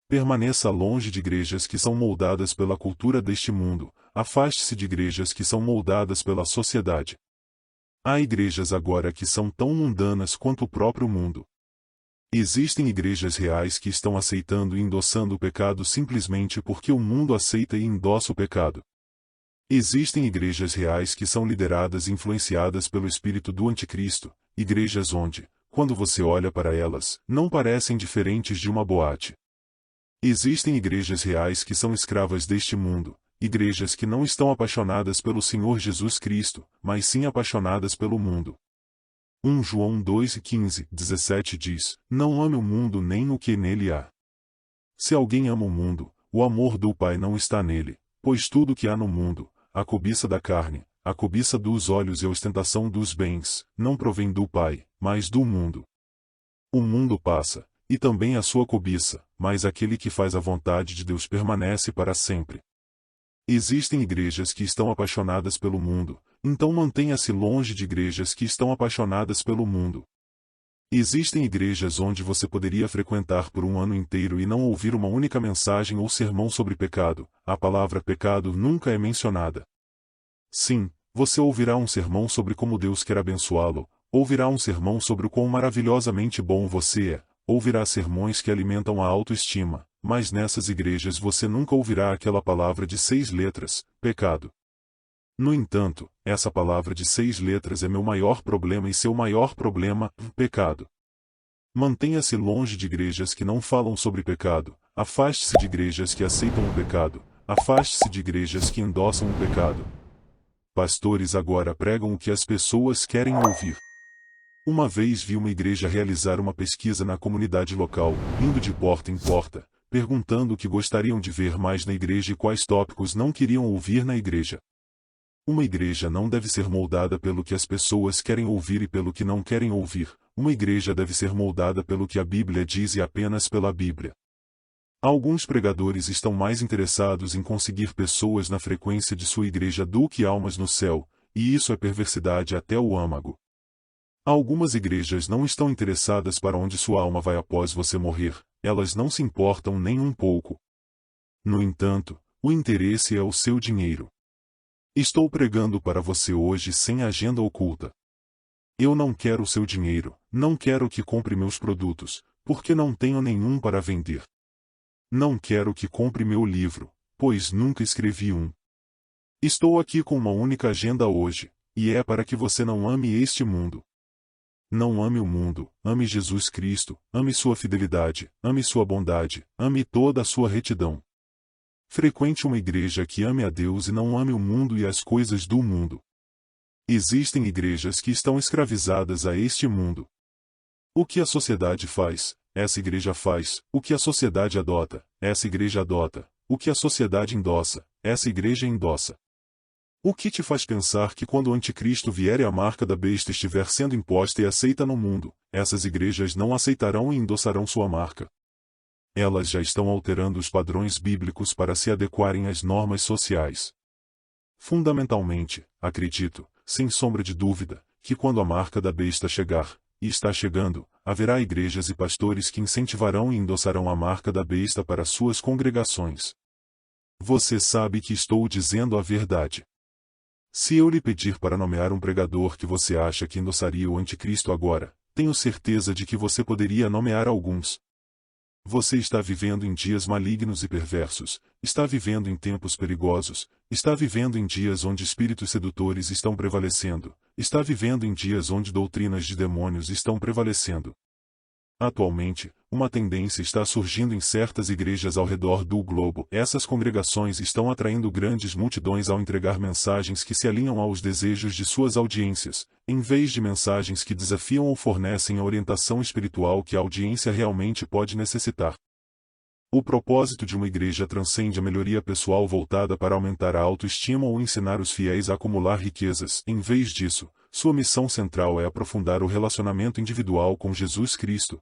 Permaneça longe de igrejas que são moldadas pela cultura deste mundo, afaste-se de igrejas que são moldadas pela sociedade. Há igrejas agora que são tão mundanas quanto o próprio mundo. Existem igrejas reais que estão aceitando e endossando o pecado simplesmente porque o mundo aceita e endossa o pecado. Existem igrejas reais que são lideradas e influenciadas pelo espírito do anticristo, igrejas onde, quando você olha para elas, não parecem diferentes de uma boate. Existem igrejas reais que são escravas deste mundo, igrejas que não estão apaixonadas pelo Senhor Jesus Cristo, mas sim apaixonadas pelo mundo. 1 João 2:15-17 diz: Não ame o mundo nem o que nele há. Se alguém ama o mundo, o amor do Pai não está nele, pois tudo que há no mundo, a cobiça da carne, a cobiça dos olhos e a ostentação dos bens, não provém do Pai, mas do mundo. O mundo passa, e também a sua cobiça, mas aquele que faz a vontade de Deus permanece para sempre. Existem igrejas que estão apaixonadas pelo mundo, então mantenha-se longe de igrejas que estão apaixonadas pelo mundo. Existem igrejas onde você poderia frequentar por um ano inteiro e não ouvir uma única mensagem ou sermão sobre pecado, a palavra pecado nunca é mencionada. Sim, você ouvirá um sermão sobre como Deus quer abençoá-lo, ouvirá um sermão sobre o quão maravilhosamente bom você é, ouvirá sermões que alimentam a autoestima, mas nessas igrejas você nunca ouvirá aquela palavra de 6 letras, pecado. No entanto, essa palavra de 6 letras é meu maior problema e seu maior problema, pecado. Mantenha-se longe de igrejas que não falam sobre pecado, afaste-se de igrejas que aceitam o pecado, afaste-se de igrejas que endossam o pecado. Pastores agora pregam o que as pessoas querem ouvir. Uma vez vi uma igreja realizar uma pesquisa na comunidade local, indo de porta em porta, perguntando o que gostariam de ver mais na igreja e quais tópicos não queriam ouvir na igreja. Uma igreja não deve ser moldada pelo que as pessoas querem ouvir e pelo que não querem ouvir. Uma igreja deve ser moldada pelo que a Bíblia diz e apenas pela Bíblia. Alguns pregadores estão mais interessados em conseguir pessoas na frequência de sua igreja do que almas no céu, e isso é perversidade até o âmago. Algumas igrejas não estão interessadas para onde sua alma vai após você morrer, elas não se importam nem um pouco. No entanto, o interesse é o seu dinheiro. Estou pregando para você hoje sem agenda oculta. Eu não quero o seu dinheiro, não quero que compre meus produtos, porque não tenho nenhum para vender. Não quero que compre meu livro, pois nunca escrevi um. Estou aqui com uma única agenda hoje, e é para que você não ame este mundo. Não ame o mundo, ame Jesus Cristo, ame sua fidelidade, ame sua bondade, ame toda a sua retidão. Frequente uma igreja que ame a Deus e não ame o mundo e as coisas do mundo. Existem igrejas que estão escravizadas a este mundo. O que a sociedade faz, essa igreja faz. O que a sociedade adota, essa igreja adota. O que a sociedade endossa, essa igreja endossa. O que te faz pensar que quando o anticristo vier e a marca da besta estiver sendo imposta e aceita no mundo, essas igrejas não aceitarão e endossarão sua marca? Elas já estão alterando os padrões bíblicos para se adequarem às normas sociais. Fundamentalmente, acredito, sem sombra de dúvida, que quando a marca da besta chegar, e está chegando, haverá igrejas e pastores que incentivarão e endossarão a marca da besta para suas congregações. Você sabe que estou dizendo a verdade. Se eu lhe pedir para nomear um pregador que você acha que endossaria o anticristo agora, tenho certeza de que você poderia nomear alguns. Você está vivendo em dias malignos e perversos, está vivendo em tempos perigosos, está vivendo em dias onde espíritos sedutores estão prevalecendo, está vivendo em dias onde doutrinas de demônios estão prevalecendo. Atualmente, uma tendência está surgindo em certas igrejas ao redor do globo. Essas congregações estão atraindo grandes multidões ao entregar mensagens que se alinham aos desejos de suas audiências, em vez de mensagens que desafiam ou fornecem a orientação espiritual que a audiência realmente pode necessitar. O propósito de uma igreja transcende a melhoria pessoal voltada para aumentar a autoestima ou ensinar os fiéis a acumular riquezas. Em vez disso, sua missão central é aprofundar o relacionamento individual com Jesus Cristo.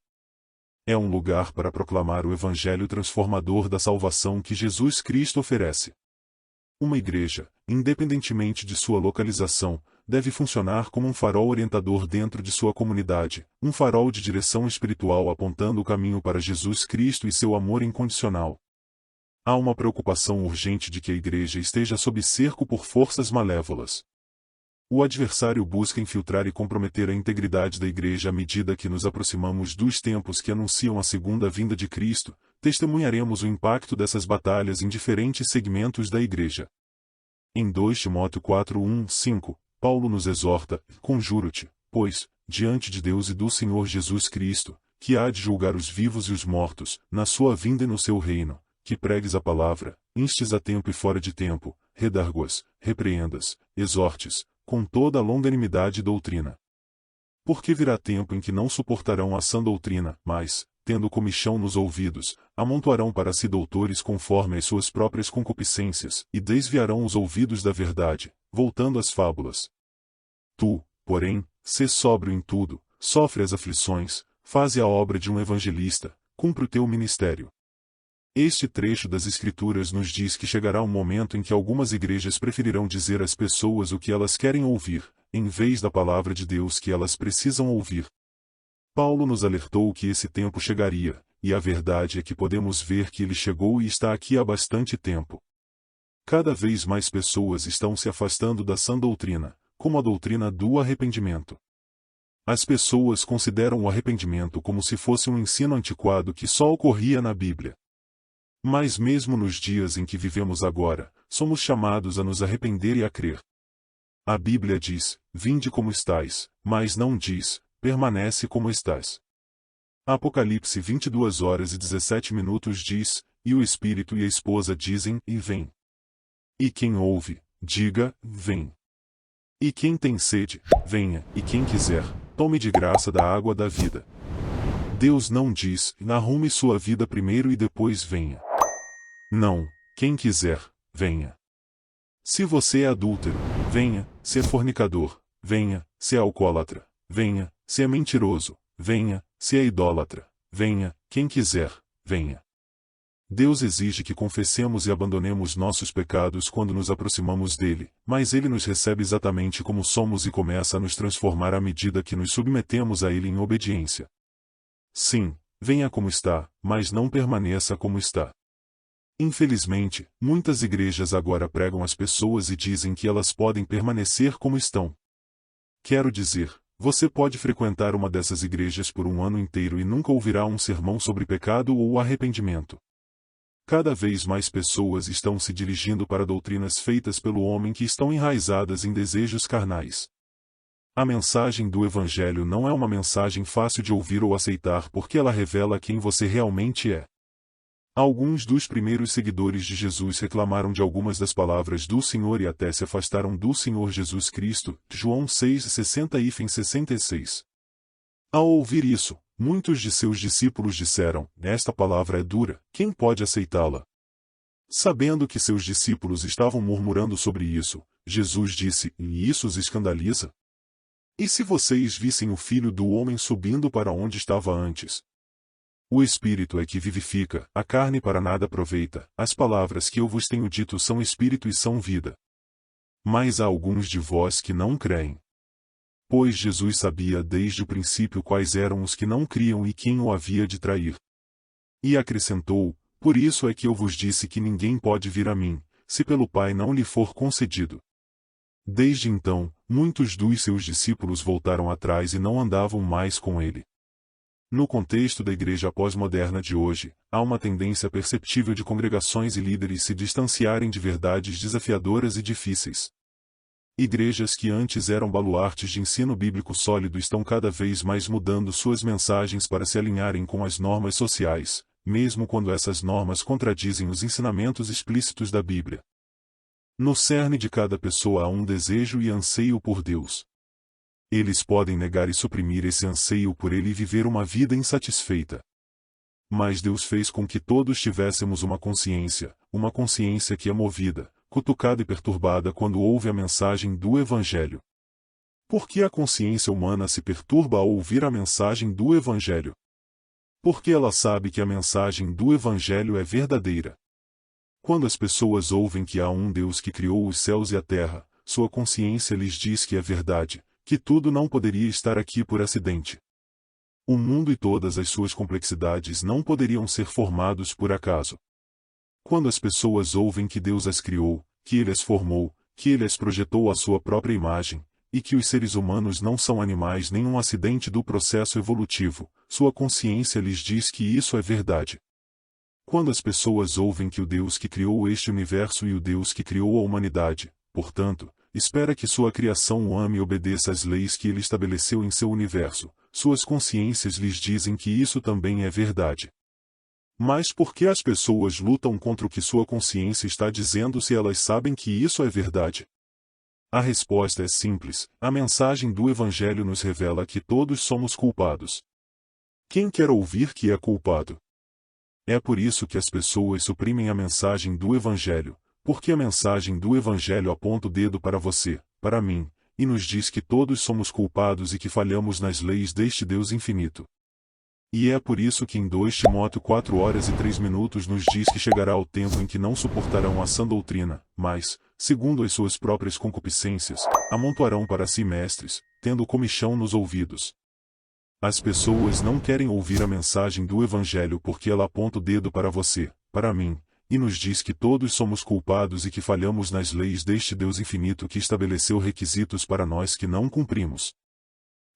É um lugar para proclamar o evangelho transformador da salvação que Jesus Cristo oferece. Uma igreja, independentemente de sua localização, deve funcionar como um farol orientador dentro de sua comunidade, um farol de direção espiritual apontando o caminho para Jesus Cristo e seu amor incondicional. Há uma preocupação urgente de que a igreja esteja sob cerco por forças malévolas. O adversário busca infiltrar e comprometer a integridade da igreja à medida que nos aproximamos dos tempos que anunciam a segunda vinda de Cristo. Testemunharemos o impacto dessas batalhas em diferentes segmentos da igreja. Em 2 Timóteo 4:1-5, Paulo nos exorta: conjuro-te, pois, diante de Deus e do Senhor Jesus Cristo, que há de julgar os vivos e os mortos, na sua vinda e no seu reino, que pregues a palavra, instes a tempo e fora de tempo, redarguas, repreendas, exortes, com toda a longanimidade e doutrina. Porque virá tempo em que não suportarão a sã doutrina, mas, tendo comichão nos ouvidos, amontoarão para si doutores conforme as suas próprias concupiscências, e desviarão os ouvidos da verdade, voltando às fábulas. Tu, porém, sê sóbrio em tudo, sofre as aflições, faze a obra de um evangelista, cumpre o teu ministério. Este trecho das Escrituras nos diz que chegará um momento em que algumas igrejas preferirão dizer às pessoas o que elas querem ouvir, em vez da palavra de Deus que elas precisam ouvir. Paulo nos alertou que esse tempo chegaria, e a verdade é que podemos ver que ele chegou e está aqui há bastante tempo. Cada vez mais pessoas estão se afastando da sã doutrina, como a doutrina do arrependimento. As pessoas consideram o arrependimento como se fosse um ensino antiquado que só ocorria na Bíblia. Mas mesmo nos dias em que vivemos agora, somos chamados a nos arrepender e a crer. A Bíblia diz: vinde como estais, mas não diz: permanece como estás. Apocalipse 22:17 diz: e o Espírito e a esposa dizem: e vem. E quem ouve, diga: vem. E quem tem sede, venha, e quem quiser, tome de graça da água da vida. Deus não diz: arrume sua vida primeiro e depois venha. Não, quem quiser, venha. Se você é adúltero, venha; se é fornicador, venha; se é alcoólatra, venha; se é mentiroso, venha; se é idólatra, venha; quem quiser, venha. Deus exige que confessemos e abandonemos nossos pecados quando nos aproximamos dele, mas ele nos recebe exatamente como somos e começa a nos transformar à medida que nos submetemos a ele em obediência. Sim, venha como está, mas não permaneça como está. Infelizmente, muitas igrejas agora pregam às pessoas e dizem que elas podem permanecer como estão. Quero dizer, você pode frequentar uma dessas igrejas por um ano inteiro e nunca ouvirá um sermão sobre pecado ou arrependimento. Cada vez mais pessoas estão se dirigindo para doutrinas feitas pelo homem que estão enraizadas em desejos carnais. A mensagem do Evangelho não é uma mensagem fácil de ouvir ou aceitar porque ela revela quem você realmente é. Alguns dos primeiros seguidores de Jesus reclamaram de algumas das palavras do Senhor e até se afastaram do Senhor Jesus Cristo. João 6:60-66. Ao ouvir isso, muitos de seus discípulos disseram: esta palavra é dura, quem pode aceitá-la? Sabendo que seus discípulos estavam murmurando sobre isso, Jesus disse: e isso os escandaliza? E se vocês vissem o Filho do Homem subindo para onde estava antes? O Espírito é que vivifica, a carne para nada aproveita. As palavras que eu vos tenho dito são Espírito e são vida. Mas há alguns de vós que não creem. Pois Jesus sabia desde o princípio quais eram os que não criam e quem o havia de trair. E acrescentou: por isso é que eu vos disse que ninguém pode vir a mim, se pelo Pai não lhe for concedido. Desde então, muitos dos seus discípulos voltaram atrás e não andavam mais com ele. No contexto da igreja pós-moderna de hoje, há uma tendência perceptível de congregações e líderes se distanciarem de verdades desafiadoras e difíceis. Igrejas que antes eram baluartes de ensino bíblico sólido estão cada vez mais mudando suas mensagens para se alinharem com as normas sociais, mesmo quando essas normas contradizem os ensinamentos explícitos da Bíblia. No cerne de cada pessoa há um desejo e anseio por Deus. Eles podem negar e suprimir esse anseio por ele e viver uma vida insatisfeita. Mas Deus fez com que todos tivéssemos uma consciência que é movida, cutucada e perturbada quando ouve a mensagem do Evangelho. Por que a consciência humana se perturba ao ouvir a mensagem do Evangelho? Porque ela sabe que a mensagem do Evangelho é verdadeira. Quando as pessoas ouvem que há um Deus que criou os céus e a terra, sua consciência lhes diz que é verdade, que tudo não poderia estar aqui por acidente. O mundo e todas as suas complexidades não poderiam ser formados por acaso. Quando as pessoas ouvem que Deus as criou, que Ele as formou, que Ele as projetou à sua própria imagem, e que os seres humanos não são animais nem um acidente do processo evolutivo, sua consciência lhes diz que isso é verdade. Quando as pessoas ouvem que o Deus que criou este universo e o Deus que criou a humanidade, portanto, espera que sua criação o ame e obedeça às leis que Ele estabeleceu em seu universo, suas consciências lhes dizem que isso também é verdade. Mas por que as pessoas lutam contra o que sua consciência está dizendo se elas sabem que isso é verdade? A resposta é simples: a mensagem do Evangelho nos revela que todos somos culpados. Quem quer ouvir que é culpado? É por isso que as pessoas suprimem a mensagem do Evangelho, porque a mensagem do Evangelho aponta o dedo para você, para mim, e nos diz que todos somos culpados e que falhamos nas leis deste Deus infinito. E é por isso que em 2 Timóteo 4:03 nos diz que chegará o tempo em que não suportarão a sã doutrina, mas, segundo as suas próprias concupiscências, amontoarão para si mestres, tendo comichão nos ouvidos. As pessoas não querem ouvir a mensagem do Evangelho porque ela aponta o dedo para você, para mim, e nos diz que todos somos culpados e que falhamos nas leis deste Deus infinito que estabeleceu requisitos para nós que não cumprimos.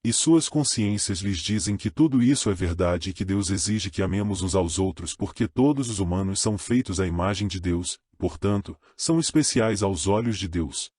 E suas consciências lhes dizem que tudo isso é verdade e que Deus exige que amemos uns aos outros porque todos os humanos são feitos à imagem de Deus, portanto, são especiais aos olhos de Deus.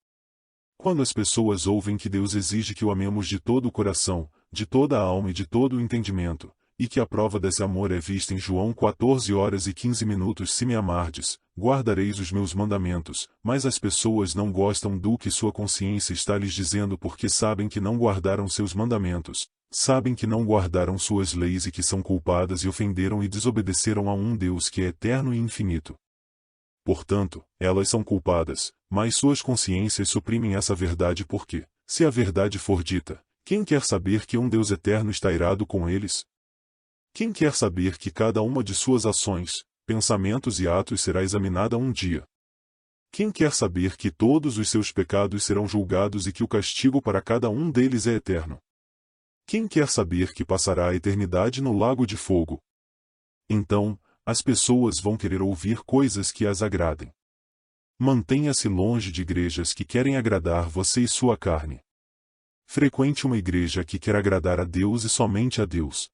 Quando as pessoas ouvem que Deus exige que o amemos de todo o coração, de toda a alma e de todo o entendimento, e que a prova desse amor é vista em João 14:15: se me amardes, guardareis os meus mandamentos, mas as pessoas não gostam do que sua consciência está lhes dizendo porque sabem que não guardaram seus mandamentos, sabem que não guardaram suas leis e que são culpadas e ofenderam e desobedeceram a um Deus que é eterno e infinito. Portanto, elas são culpadas, mas suas consciências suprimem essa verdade porque, se a verdade for dita, quem quer saber que um Deus eterno está irado com eles? Quem quer saber que cada uma de suas ações, pensamentos e atos será examinada um dia? Quem quer saber que todos os seus pecados serão julgados e que o castigo para cada um deles é eterno? Quem quer saber que passará a eternidade no lago de fogo? Então, as pessoas vão querer ouvir coisas que as agradem. Mantenha-se longe de igrejas que querem agradar você e sua carne. Frequente uma igreja que quer agradar a Deus e somente a Deus.